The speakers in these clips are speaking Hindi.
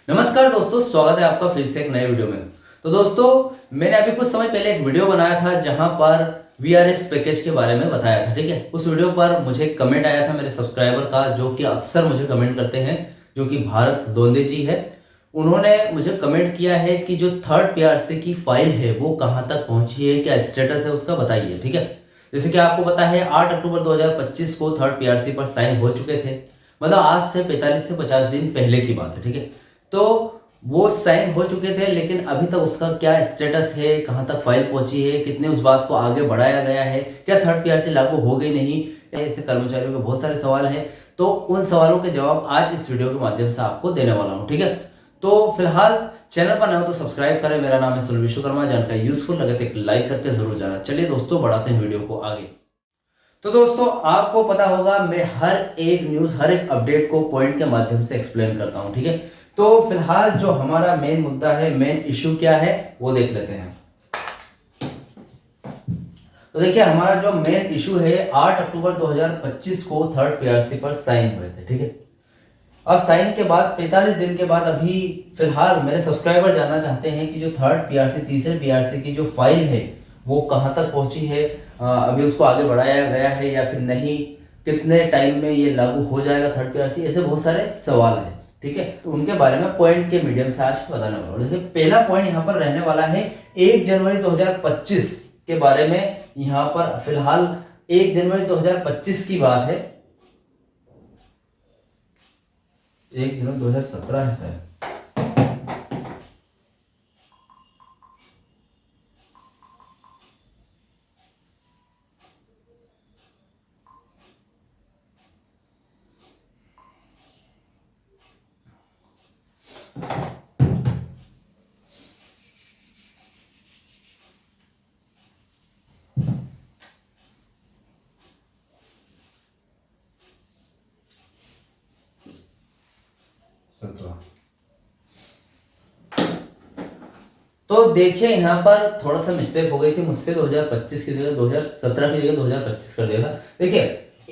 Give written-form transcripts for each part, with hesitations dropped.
नमस्कार दोस्तों, स्वागत है आपका फिर से एक नए वीडियो में। तो दोस्तों, मैंने अभी कुछ समय पहले एक वीडियो बनाया था जहां पर वीआरएस पैकेज के बारे में बताया था। ठीक है, उस वीडियो पर मुझे कमेंट आया था मेरे सब्सक्राइबर का, जो कि अक्सर मुझे कमेंट करते हैं, जो कि भारत दोंदे जी है। उन्होंने मुझे कमेंट किया है कि जो थर्ड पीआरसी की फाइल है वो कहाँ तक पहुंची है, क्या स्टेटस है उसका बताइए। ठीक है, जैसे कि आपको पता है 8 अक्टूबर 2025 को थर्ड पीआरसी पर साइन हो चुके थे। मतलब आज से 45 से 50 दिन पहले की बात है। ठीक है, तो वो साइन हो चुके थे, लेकिन अभी तक उसका क्या स्टेटस है, कहां तक फाइल पहुंची है, कितने उस बात को आगे बढ़ाया गया है, क्या थर्ड पीआरसी लागू हो गई नहीं, ऐसे कर्मचारियों के बहुत सारे सवाल हैं। तो उन सवालों के जवाब आज इस वीडियो के माध्यम से आपको देने वाला हूं। ठीक है, तो फिलहाल चैनल पर नए हो तो सब्सक्राइब करें। मेरा नाम है सुनील विश्वकर्मा। जानकारी यूजफुल लगे तो एक लाइक करके जरूर जाना। चलिए दोस्तों, बढ़ाते हैं वीडियो को आगे। तो दोस्तों, आपको पता होगा मैं हर एक न्यूज, हर एक अपडेट को पॉइंट के माध्यम से एक्सप्लेन करता हूं। ठीक है, तो फिलहाल जो हमारा मेन मुद्दा है, मेन इश्यू क्या है वो देख लेते हैं। तो देखिए, हमारा जो मेन इश्यू है, 8 अक्टूबर 2025 को थर्ड पीआरसी पर साइन हुए थे। ठीक है, अब साइन के बाद 45 दिन के बाद अभी फिलहाल मेरे सब्सक्राइबर जानना चाहते हैं कि जो थर्ड पीआरसी, तीसरे पीआरसी की जो फाइल है वो कहां तक पहुंची है, अभी उसको आगे बढ़ाया गया है या फिर नहीं, कितने टाइम में ये लागू हो जाएगा थर्ड पीआरसी, ऐसे बहुत सारे सवाल है। ठीक है, तो उनके बारे में पॉइंट के मीडियम से आज बताने वाला हूं। जैसे पहला पॉइंट यहाँ पर रहने वाला है 1 जनवरी 2025 के बारे में। यहाँ पर फिलहाल 1 जनवरी 2025 की बात है, 1 जनवरी 2017 है शायद। तो देखिए, यहाँ पर थोड़ा सा मिस्टेक हो गई थी मुझसे, 2025 की जगह 2017 की जगह 2025 कर दिया था। देखिए,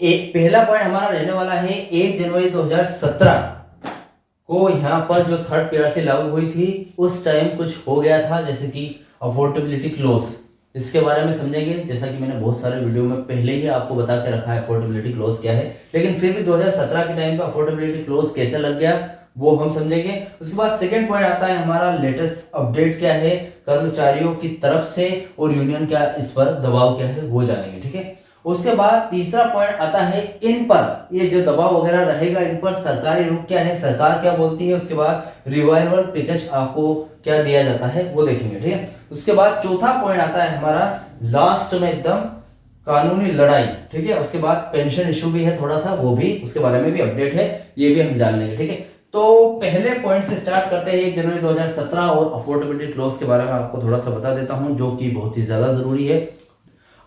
एक पहला पॉइंट हमारा रहने वाला है 1 जनवरी 2017 को यहाँ पर जो थर्ड पीआरसी लागू हुई थी उस टाइम कुछ हो गया था, जैसे कि अफोर्डेबिलिटी क्लोज। इसके बारे में समझेंगे, जैसा कि मैंने बहुत सारे वीडियो में पहले ही आपको बता के रखा है अफोर्डेबिलिटी क्लोज क्या है, लेकिन फिर भी 2017 के टाइम पे अफोर्डेबिलिटी क्लोज कैसे लग गया वो हम समझेंगे। उसके बाद सेकंड पॉइंट आता है हमारा लेटेस्ट अपडेट क्या है कर्मचारियों की तरफ से, और यूनियन क्या इस पर दबाव क्या है वो जानेंगे। ठीक है, उसके बाद तीसरा पॉइंट आता है इन पर, ये जो दबाव वगैरह रहेगा इन पर सरकारी रुख क्या है, सरकार क्या बोलती है। उसके बाद रिवाइवल पैकेज आपको क्या दिया जाता है वो देखेंगे। ठीक है, उसके बाद चौथा पॉइंट आता है हमारा लास्ट में एकदम कानूनी लड़ाई। ठीक है, उसके बाद पेंशन इशू भी है थोड़ा सा, वो भी उसके बारे में भी अपडेट है, ये भी हम जान लेंगे। ठीक है, तो पहले पॉइंट से स्टार्ट करते हैं 1 जनवरी 2017 और अफोर्डेबिलिटी क्लॉज के बारे में आपको थोड़ा सा बता देता हूं, जो कि बहुत ही ज्यादा जरूरी है।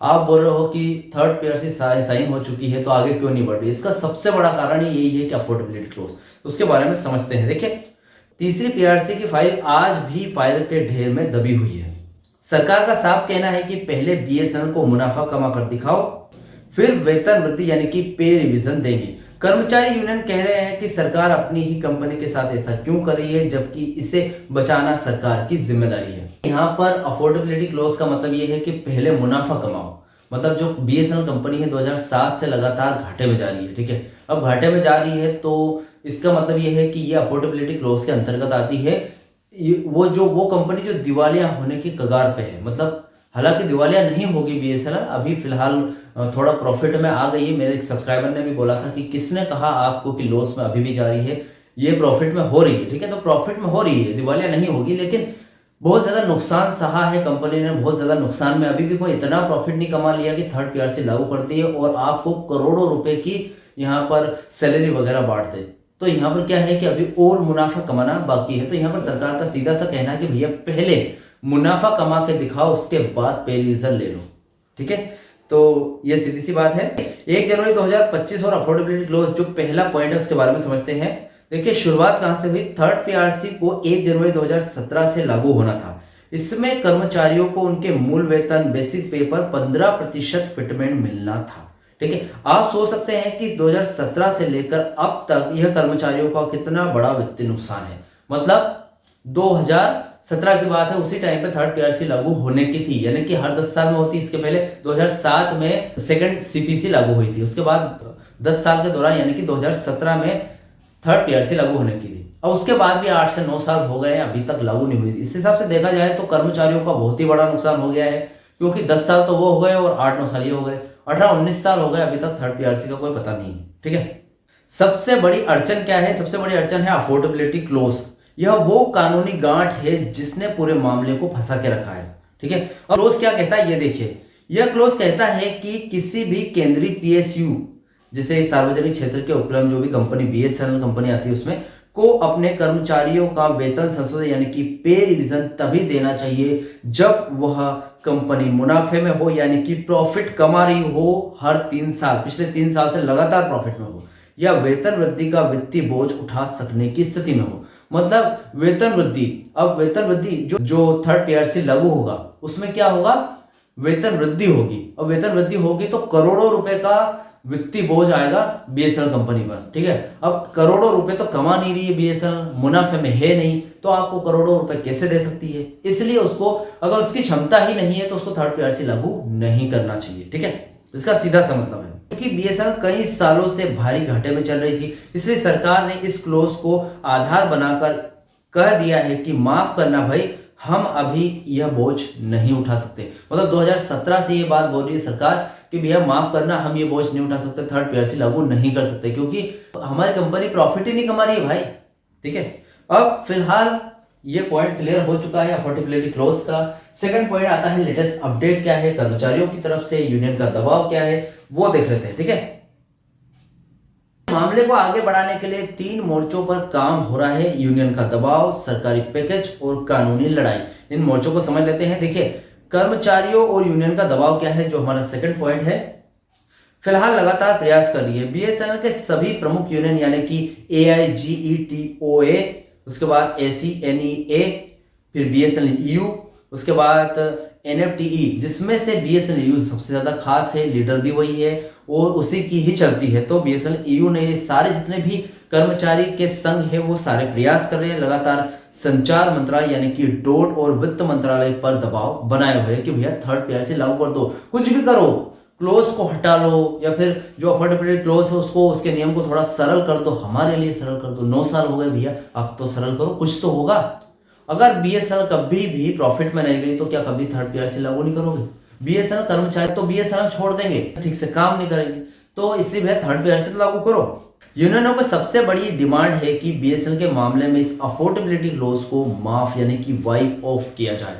आप बोल रहे हो कि थर्ड पीआरसी साइन हो चुकी है तो आगे क्यों नहीं बढ़ रही, इसका सबसे बड़ा कारण यही है कि अफोर्डेबिलिटी क्लॉज। उसके बारे में समझते हैं। देखिए, तीसरी पीआरसी की फाइल आज भी फाइल के ढेर में दबी हुई है। सरकार का साफ कहना है कि पहले बीएसएनएल को मुनाफा कमा कर दिखाओ, फिर वेतन वृद्धि यानी कि पे रिवीजन देंगे। कर्मचारी यूनियन कह रहे हैं कि सरकार अपनी ही कंपनी के साथ ऐसा क्यों कर रही है, जबकि इसे बचाना सरकार की जिम्मेदारी है। यहाँ पर अफोर्डेबिलिटी क्लॉज का मतलब ये है कि पहले मुनाफा कमाओ। मतलब जो बीएसएनएल कंपनी है 2007 से लगातार घाटे में जा रही है। ठीक है, अब घाटे में जा रही है तो इसका मतलब ये है कि ये अफोर्डेबिलिटी क्लॉज के अंतर्गत आती है। वो कंपनी जो दिवालिया होने की कगार पे है, मतलब हालांकि दिवालिया नहीं होगी बीएसएनएल, अभी फिलहाल थोड़ा प्रॉफिट में आ गई है। मेरे एक सब्सक्राइबर ने भी बोला था कि किसने कहा आपको कि लॉस में अभी भी जा रही है, ये प्रॉफिट में हो रही है। ठीक है, तो प्रॉफिट में हो रही है, दिवालिया नहीं होगी, लेकिन बहुत ज्यादा नुकसान सहा है कंपनी ने, बहुत ज्यादा नुकसान में। अभी भी कोई इतना प्रॉफिट नहीं कमा लिया कि थर्ड पीआरसी लागू कर दी है और आपको करोड़ों रुपए की यहाँ पर सैलरी वगैरह बांट दे। तो यहाँ पर क्या है कि अभी और मुनाफा कमाना बाकी है। तो यहाँ पर सरकार का सीधा सा कहना है कि भैया पहले मुनाफा कमा के दिखाओ, उसके बाद पे रिवीजन ले लो। ठीक है, तो ये सीधी सी बात है। 1 जनवरी 2025 और अफोर्डेबिलिटी क्लॉज जो पहला पॉइंट है उसके बारे में समझते हैं। देखिए, शुरुआत कहां से हुई। थर्ड पीआरसी को 1 जनवरी 2017 से लागू होना था। इसमें कर्मचारियों को उनके मूल वेतन बेसिक पे पर 15% फिटमेंट मिलना था। ठीक है, आप सोच सकते हैं कि 2017 से लेकर अब तक यह कर्मचारियों का कितना बड़ा वित्तीय नुकसान है। मतलब 2017 की बात है, उसी टाइम पे थर्ड पीआरसी लागू होने की थी, यानी कि हर 10 साल में होती। इसके पहले 2007 में सेकंड सीपीसी लागू हुई थी, उसके बाद 10 साल के दौरान यानी कि 2017 में थर्ड पीआरसी लागू होने की थी। और उसके बाद भी 8 से 9 साल हो गए हैं, अभी तक लागू नहीं हुई थी। इस हिसाब से देखा जाए तो कर्मचारियों का बहुत ही बड़ा नुकसान हो गया है, क्योंकि 10 साल तो वो हो गए और 8-9 साल ये हो गए, 18-19 साल हो गए, अभी तक थर्ड पीआरसी का कोई पता नहीं। ठीक है, सबसे बड़ी अड़चन क्या है? सबसे बड़ी अड़चन है अफोर्डेबिलिटी क्लोज। यह वो कानूनी गांठ है जिसने पूरे मामले को फंसा के रखा है। ठीक है, और क्लोज क्या कहता है ये देखिए। यह क्लोज कहता है कि किसी भी केंद्रीय पीएसयू, जैसे सार्वजनिक क्षेत्र के उपक्रम जो भी कंपनी बीएसएनएल कंपनी आती है उसमें, को अपने कर्मचारियों का वेतन संशोधन यानी कि पे रिवीजन तभी देना चाहिए जब वह कंपनी मुनाफे में हो, यानी कि प्रॉफिट कमा रही हो, हर 3 साल, पिछले 3 साल से लगातार प्रॉफिट में हो, या वेतन वृद्धि का वित्तीय बोझ उठा सकने की स्थिति में हो। मतलब वेतन वृद्धि, अब वेतन वृद्धि जो थर्ड पीआरसी लागू होगा उसमें क्या होगा? वेतन वृद्धि होगी, और वेतन वृद्धि होगी तो करोड़ों रुपए का वित्तीय बोझ आएगा बीएसएनएल कंपनी पर। ठीक है, अब करोड़ों रुपए तो कमा नहीं रही है बीएसएनएल, मुनाफे में है नहीं, तो आपको करोड़ों रुपए कैसे दे सकती है? इसलिए उसको, अगर उसकी क्षमता ही नहीं है तो उसको थर्ड पीआरसी लागू नहीं करना चाहिए। ठीक है, इसका सीधा सा मतलब है, क्योंकि बीएसएनएल कई सालों से भारी घाटे में चल रही थी, इसलिए सरकार ने इस क्लोज को आधार बनाकर कह दिया है कि माफ करना भाई, हम अभी यह बोझ नहीं उठा सकते। मतलब 2017 से ये बात बोल रही है सरकार कि भैया माफ करना, हम ये बोझ नहीं उठा सकते, थर्ड पीआरसी लागू नहीं कर सकते, क्योंकि हमारी कंपनी प्रॉफिट ही नहीं कमा रही है भाई। ठीक है, अब फिलहाल ये पॉइंट क्लियर हो चुका है अफोर्डेबिलिटी क्लोज का। सेकंड पॉइंट आता है लेटेस्ट अपडेट क्या है, कर्मचारियों की तरफ से यूनियन का दबाव क्या है, वो देख लेते हैं। ठीक है, मामले को आगे बढ़ाने के लिए 3 मोर्चों पर काम हो रहा है। यूनियन का दबाव, सरकारी पैकेज और कानूनी लड़ाई। इन मोर्चों को समझ लेते हैं। देखिए, कर्मचारियों और यूनियन का दबाव क्या है, जो हमारा सेकंड पॉइंट है। फिलहाल लगातार प्रयास कर रही है बीएसएनएल के सभी प्रमुख यूनियन, यानी कि AIGETOA, उसके बाद ACNEA, फिर BSNLU, उसके बाद NFTE, जिसमें से BSNLU सबसे ज्यादा खास है, लीडर भी वही है और उसी की ही चलती है। तो BSNLU ने सारे जितने भी कर्मचारी के संघ है वो सारे प्रयास कर रहे हैं, लगातार संचार मंत्रालय यानी कि डोट और वित्त मंत्रालय पर दबाव बनाए हुए कि भैया थर्ड पीआरसी लागू कर दो, कुछ भी करो, क्लोज को हटा लो, या फिर जो अफोर्डेबिलिटी क्लोज है उसको, उसके नियम को थोड़ा सरल कर दो, हमारे लिए सरल कर दो। 9 साल हो गए भैया, अब तो सरल करो, कुछ तो होगा। अगर बीएसएनएल कभी भी प्रॉफिट में नहीं गई तो क्या कभी थर्ड पीआरसी लागू नहीं करोगे? बीएसएनएल कर्मचारी तो बीएसएनएल छोड़ देंगे, ठीक से काम नहीं करेंगे, तो इसलिए भैया थर्ड पीआरसी तो लागू करो। यूनियनों की सबसे बड़ी डिमांड है कि बीएसएनएल के मामले में इस अफोर्डेबिलिटी क्लोज को माफ यानी कि वाइप ऑफ किया जाए।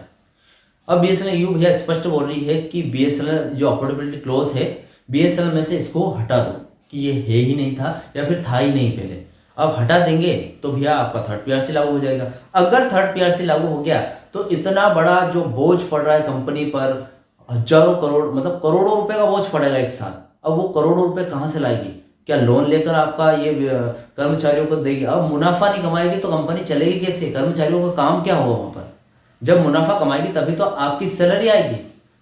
अब बीएसएनएल यू भैया स्पष्ट बोल रही है कि बीएसएनएल जो अफोर्डेबिलिटी क्लोज है, बीएसएनएल में से इसको हटा दो, कि ये है ही नहीं था या फिर था ही नहीं पहले। अब हटा देंगे तो भैया आपका थर्ड पीआरसी लागू हो जाएगा। अगर थर्ड पीआरसी लागू हो गया तो इतना बड़ा जो बोझ पड़ रहा है कंपनी पर, हजारों करोड़, मतलब करोड़ों रुपए का बोझ पड़ेगा एक साथ। अब वो करोड़ों रुपए कहां से लाएगी? क्या लोन लेकर आपका ये कर्मचारियों को देगी? अब मुनाफा नहीं कमाएगी तो कंपनी चलेगी कैसे? कर्मचारियों का काम क्या होगा वहां पर? जब मुनाफा कमाएगी तभी तो आपकी सैलरी आएगी,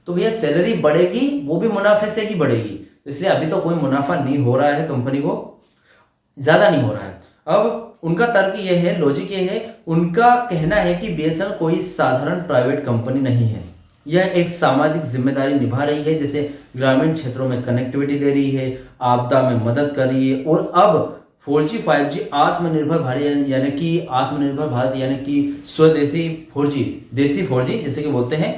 तो भैया सैलरी बढ़ेगी, वो भी मुनाफे से ही बढ़ेगी। तो इसलिए अभी तो कोई मुनाफा नहीं हो रहा है, कंपनी को ज्यादा नहीं हो रहा है। अब उनका तर्क ये है, लॉजिक ये है, उनका कहना है कि बीएसएनएल कोई साधारण प्राइवेट कंपनी नहीं है, यह एक सामाजिक जिम्मेदारी निभा रही है, जैसे ग्रामीण क्षेत्रों में कनेक्टिविटी दे रही है, आपदा में मदद कर रही है, और अब 4G 5G आत्मनिर्भर भारत यानी कि आत्मनिर्भर भारत यानी कि स्वदेशी 4G, देसी 4G जैसे कि बोलते हैं,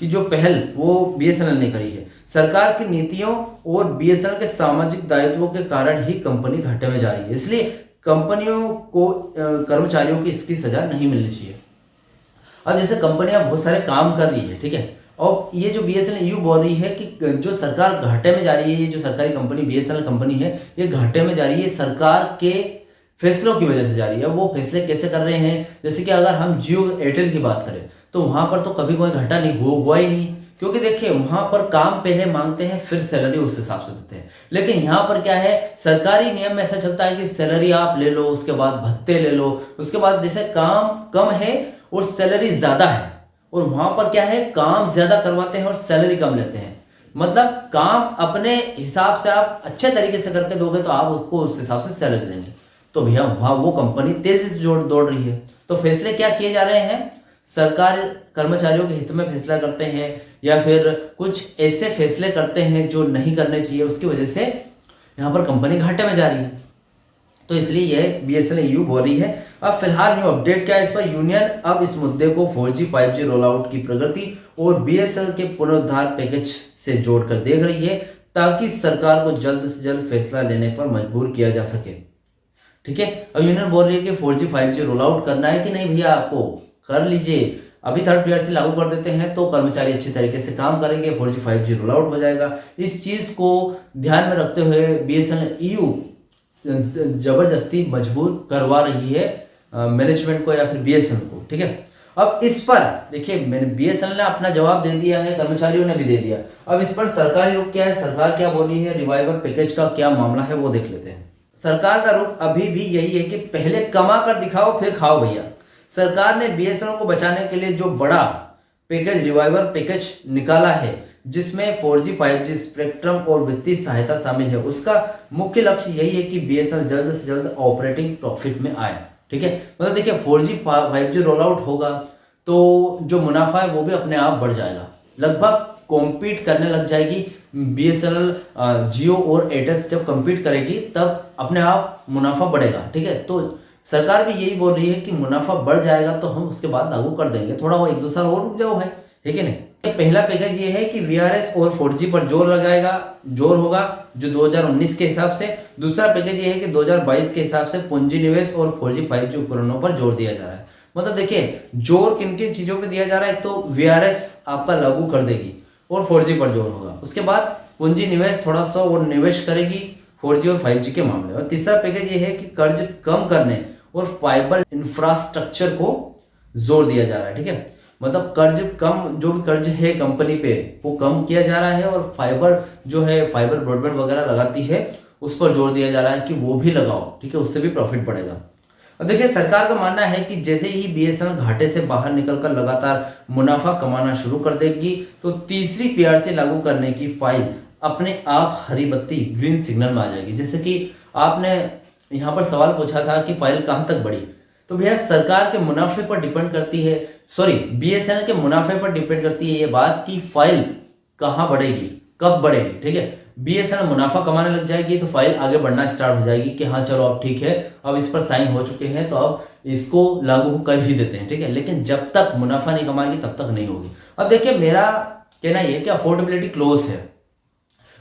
कि जो पहल वो बीएसएनएल ने करी है। सरकार की नीतियों और बीएसएनएल के सामाजिक दायित्वों के कारण ही कंपनी घाटे में जा रही है, इसलिए कंपनियों को कर्मचारियों की इसकी सजा नहीं मिलनी चाहिए। अब जैसे कंपनियां बहुत सारे काम कर रही है, ठीक है, और ये जो बीएसएनएल यू बोल रही है कि जो सरकार घाटे में जा रही है, ये जो सरकारी कंपनी बीएसएनएल कंपनी है ये घाटे में जा रही है, सरकार के फैसलों की वजह से जा रही है। वो फैसले कैसे कर रहे हैं? जैसे कि अगर हम जियो एयरटेल की बात करें तो वहां पर तो कभी कोई घाटा नहीं हुआ ही नहीं, क्योंकि देखिए वहां पर काम पहले मांगते हैं फिर सैलरी उस हिसाब से देते हैं। लेकिन यहाँ पर क्या है, सरकारी नियम में ऐसा चलता है कि सैलरी आप ले लो, उसके बाद भत्ते ले लो, उसके बाद जैसे काम कम है और सैलरी ज्यादा है, और वहां पर क्या है, काम ज्यादा करवाते हैं और सैलरी कम लेते हैं। मतलब काम अपने हिसाब से आप अच्छे तरीके से करके दोगे तो आप उसको उस हिसाब से सैलरी देंगे। तो भैया वहां वो कंपनी तेजी से दौड़ रही है। तो फैसले क्या किए जा रहे हैं? सरकार कर्मचारियों के हित में फैसला करते हैं या फिर कुछ ऐसे फैसले करते हैं जो नहीं करने चाहिए, उसकी वजह से यहाँ पर कंपनी घाटे में जा रही है। तो इसलिए यह BSNL EU बोल रही है। अब फिलहाल न्यू अपडेट क्या है इस पर? यूनियन अब इस मुद्दे को 4G 5G रोल आउट की प्रगति और BSNL के पुनरुद्धार पैकेज से जोड़कर देख रही है, ताकि सरकार को जल्द से जल्द फैसला लेने पर मजबूर किया जा सके। ठीक है, अब यूनियन बोल रही है कि 4G 5G रोल आउट करना है कि नहीं भैया, आपको कर लीजिए, अभी थर्ड PRC लागू कर देते हैं तो कर्मचारी अच्छी तरीके से काम करेंगे, 4G 5G रोल आउट हो जाएगा। इस चीज को ध्यान में रखते हुए BSNL EU जबरदस्ती मजबूर करवा रही है मैनेजमेंट को या फिर BSNL को। ठीक है, अब इस पर देखिए BSNL ने अपना जवाब दे दिया है, कर्मचारियों ने भी दे दिया। अब इस पर सरकारी रुख क्या है, सरकार क्या बोली है, रिवाइवल पैकेज का क्या मामला है, वो देख लेते हैं। सरकार का रुख अभी भी यही है कि पहले कमा कर दिखाओ फिर खाओ भैया। सरकार ने BSNL को बचाने के लिए जो बड़ा पैकेज रिवाइवल पैकेज निकाला है, जिसमें 4G 5G स्पेक्ट्रम और वित्तीय सहायता शामिल है, उसका मुख्य लक्ष्य यही है कि BSNL जल्द से जल्द ऑपरेटिंग प्रॉफिट में आए। ठीक है, मतलब देखिए 4G 5G रोल आउट होगा तो जो मुनाफा है वो भी अपने आप बढ़ जाएगा, लगभग कॉम्पीट करने लग जाएगी। BSNL जियो और एयरटेल जब कम्पीट करेगी तब अपने आप मुनाफा बढ़ेगा। ठीक है, तो सरकार भी यही बोल रही है कि मुनाफा बढ़ जाएगा तो हम उसके बाद लागू कर देंगे, थोड़ा वो 1-2 साल और रुक जाओ भाई, ठीक है नहीं। पहला पैकेज ये है कि VRS और 4G पर जोर होगा जो 2019 के हिसाब से। दूसरा पैकेज ये है कि 2022 के हिसाब से पूंजी निवेश और 4G 5G उपकरणों पर जोर दिया जा रहा है। मतलब देखिए जोर किन किन चीजों पे दिया जा रहा है, तो VRS आपका लागू कर देगी और 4G पर जोर होगा। उसके बाद पूंजी निवेश थोड़ा सा और निवेश करेगी 4G और 5G के मामले। और तीसरा पैकेज ये है कि कर्ज कम करने और फाइबर इंफ्रास्ट्रक्चर को जोर दिया जा रहा है। ठीक है, मतलब कर्ज कम, जो भी कर्ज है कंपनी पे वो कम किया जा रहा है और फाइबर जो है, फाइबर ब्रॉडबैंड वगैरह लगाती है, उस पर जोर दिया जा रहा है कि वो भी लगाओ। ठीक है, उससे भी प्रॉफिट बढ़ेगा। अब देखिए सरकार का मानना है कि जैसे ही BSNL घाटे से बाहर निकलकर लगातार मुनाफा कमाना शुरू कर देगी तो तीसरी PRC लागू करने की फाइल अपने आप हरी बत्ती ग्रीन सिग्नल में आ जाएगी। जैसे कि आपने यहाँ पर सवाल पूछा था कि फाइल कहां तक बढ़ी, तो भैया सरकार के मुनाफे पर डिपेंड करती है, BSNL के मुनाफे पर डिपेंड करती है ये बात कि फाइल कहां बढ़ेगी, कब बढ़ेगी। ठीक है, BSNL मुनाफा कमाने लग जाएगी तो फाइल आगे बढ़ना स्टार्ट हो जाएगी कि हाँ चलो अब ठीक है, अब इस पर साइन हो चुके हैं तो अब इसको लागू कर ही देते हैं। ठीक है, लेकिन जब तक मुनाफा नहीं कमाएगी तब तक नहीं होगी। अब देखिए मेरा कहना यह है कि अफोर्डेबिलिटी क्लोज है,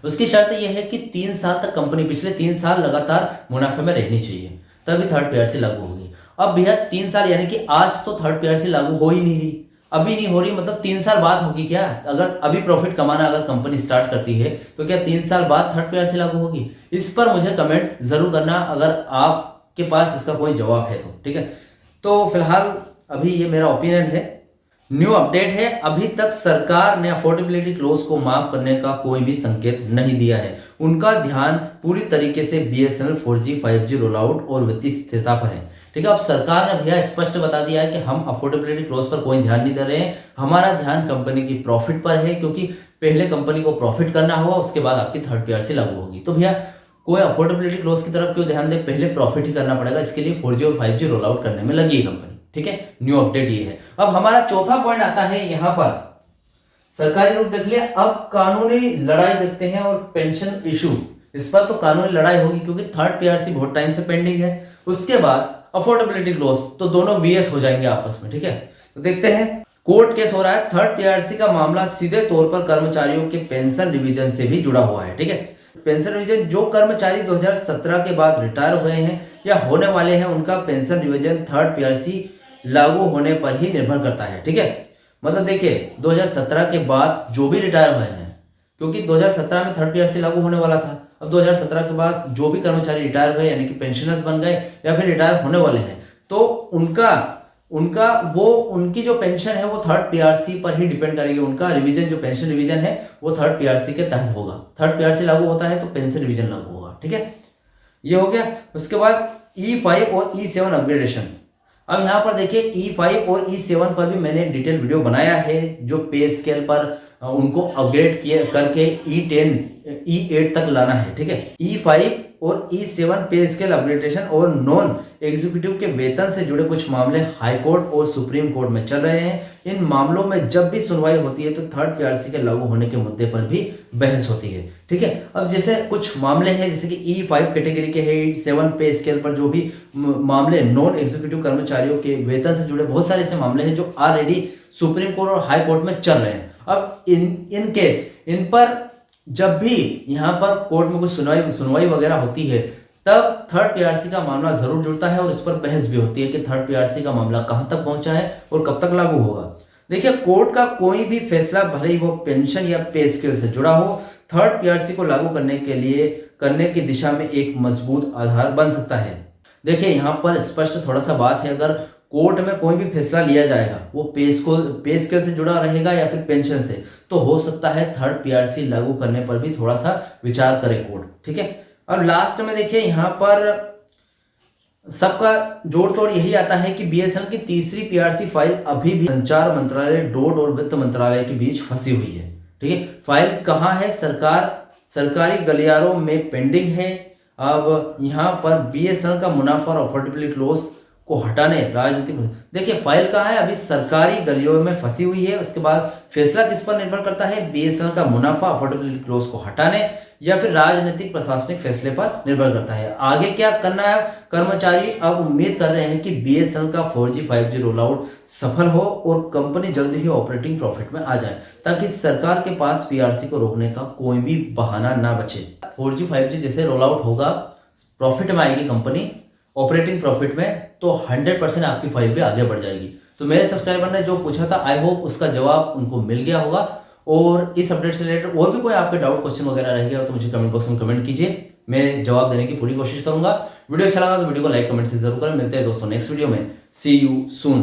उसकी शर्त यह है कि 3 साल तक कंपनी पिछले 3 साल लगातार मुनाफे में रहनी चाहिए, तभी थर्ड PRC लागू होगी। अब भैया 3 साल यानी कि आज तो थर्ड PRC लागू हो ही नहीं रही, अभी नहीं हो रही, मतलब 3 साल बाद होगी क्या? अगर अभी प्रॉफिट कमाना अगर कंपनी स्टार्ट करती है तो क्या 3 साल बाद थर्ड PRC लागू होगी? इस पर मुझे कमेंट जरूर करना अगर आपके पास इसका कोई जवाब है तो। ठीक है, तो फिलहाल अभी ये मेरा ओपिनियन है, न्यू अपडेट है। अभी तक सरकार ने अफोर्डेबिलिटी क्लोज को माफ करने का कोई भी संकेत नहीं दिया है। उनका ध्यान पूरी तरीके से BSNL 4G 5G roll out और वित्तीय स्थिरता पर है। ठीक है, अब सरकार ने भैया स्पष्ट बता दिया है कि हम अफोर्डेबिलिटी क्लोज पर कोई ध्यान नहीं दे रहे हैं, हमारा ध्यान कंपनी की प्रॉफिट पर है, क्योंकि पहले कंपनी को प्रॉफिट करना होगा, उसके बाद आपकी थर्ड PRC लागू होगी। तो भैया कोई अफोर्डेबिलिटी क्लोज की तरफ क्यों ध्यान दे, पहले प्रॉफिट ही करना पड़ेगा, इसके लिए 4G और 5G रोल आउट करने में लगी है कंपनी। ठीक है, न्यू अपडेट ये है। अब हमारा चौथा पॉइंट आता है यहां पर, सरकारी रुख देख लिया, अब कानूनी लड़ाई देखते हैं और पेंशन इशू। इस पर तो कानूनी लड़ाई होगी क्योंकि थर्ड PRC बहुत टाइम से पेंडिंग है, उसके बाद अफोर्डेबिलिटी क्लोज, तो दोनों VS हो जाएंगे आपस में। ठीक है, तो देखते हैं, कोर्ट केस हो रहा है। थर्ड PRC का मामला सीधे तौर पर कर्मचारियों के पेंशन रिवीजन से भी जुड़ा हुआ है। ठीक है, पेंशन रिवीजन, जो कर्मचारी 2017 के बाद रिटायर हुए हैं या होने वाले हैं, उनका पेंशन रिवीजन थर्ड PRC लागू होने पर ही निर्भर करता है। ठीक है, मतलब देखिए 2017 के बाद जो भी रिटायर हुए हैं, क्योंकि 2017 में थर्ड PRC लागू होने वाला था, अब 2017 के बाद जो भी कर्मचारी रिटायर हुए यानी कि पेंशनर्स बन गए या फिर रिटायर होने वाले हैं, तो उनकी जो पेंशन है वो थर्ड PRC पर ही डिपेंड करेगी। उनका रिवीजन, जो पेंशन रिवीजन है वो थर्ड PRC के तहत होगा। थर्ड PRC लागू होता है तो पेंशन रिवीजन लागू होगा। ठीक है, ये हो गया। उसके बाद E5 और E7 अपग्रेडेशन। अब यहाँ पर देखिए E5 और E7 पर भी मैंने डिटेल वीडियो बनाया है, जो पे स्केल पर उनको अपग्रेड किए करके E10 E8 तक लाना है। ठीक है, E5 और E7 पे स्केल अपग्रेडेशन और नॉन एग्जीक्यूटिव के वेतन से जुड़े कुछ मामले हाई कोर्ट और सुप्रीम कोर्ट में चल रहे हैं। इन मामलों में जब भी सुनवाई होती है तो थर्ड पीआरसी के लागू होने के मुद्दे पर भी बहस होती है। ठीक है, अब जैसे कुछ मामले हैं जैसे कि E5 कैटेगरी के है, E7 पे स्केल पर जो भी मामले नॉन एग्जीक्यूटिव कर्मचारियों के वेतन से जुड़े बहुत सारे ऐसे मामले हैं जो ऑलरेडी सुप्रीम कोर्ट और हाई कोर्ट में चल रहे हैं। अब इन केस इन पर जब भी यहाँ पर कोर्ट में कुछ सुनवाई वगैरह होती है तब थर्ड पीआरसी का मामला जरूर जुड़ता है और इस पर बहस भी होती है कि थर्ड पीआरसी का मामला कहां तक पहुंचा है और कब तक लागू होगा। देखिए, कोर्ट का कोई भी फैसला भले ही वो पेंशन या पे स्केल से जुड़ा हो, थर्ड पीआरसी को लागू करने की दिशा में एक मजबूत आधार बन सकता है। देखिए, यहाँ पर स्पष्ट थोड़ा सा बात है, अगर कोर्ट में कोई भी फैसला लिया जाएगा वो पे स्केल से जुड़ा रहेगा या फिर पेंशन से, तो हो सकता है थर्ड पीआरसी लागू करने पर भी थोड़ा सा विचार करे कोर्ट। ठीक है, और लास्ट में देखिए यहाँ पर सबका जोड़ तोड़ यही आता है कि बीएसएनएल की तीसरी पीआरसी फाइल अभी भी संचार मंत्रालय, डोड और वित्त मंत्रालय के बीच फंसी हुई है। ठीक है, फाइल कहाँ है? सरकारी गलियारों में पेंडिंग है। अब यहाँ पर बीएसएनएल का मुनाफा और अफोर्डेबिलिटी क्लोज को हटाने राजनीतिक, देखिए फाइल कहाँ है? अभी सरकारी गलियों में फंसी हुई है। उसके बाद फैसला किस पर निर्भर करता है? बीएसएनएल का मुनाफा अफोर्डेबिलिटी क्लोज को हटाने या फिर राजनीतिक प्रशासनिक फैसले पर निर्भर करता है। आगे क्या करना है? कर्मचारी अब उम्मीद कर रहे हैं कि बीएसएनएल का 4G 5G रोल आउट सफल हो और कंपनी जल्दी ही ऑपरेटिंग प्रॉफिट में आ जाए, ताकि सरकार के पास पीआरसी को रोकने का कोई भी बहाना ना बचे। 4G 5G जैसे रोल आउट होगा, प्रॉफिट में आएगी कंपनी, ऑपरेटिंग प्रॉफिट में, तो 100% आपकी फाइल भी आगे बढ़ जाएगी। तो मेरे सब्सक्राइबर ने जो पूछा था, आई होप उसका जवाब उनको मिल गया होगा। और इस अपडेट से रिलेटेड और भी कोई आपके डाउट क्वेश्चन वगैरह रह गया तो मुझे कमेंट बॉक्स में कमेंट कीजिए, मैं जवाब देने की पूरी कोशिश करूंगा। वीडियो अच्छा लगा तो वीडियो को लाइक कमेंट से जरूर करें। मिलते हैं दोस्तों नेक्स्ट वीडियो में। सी यू सून।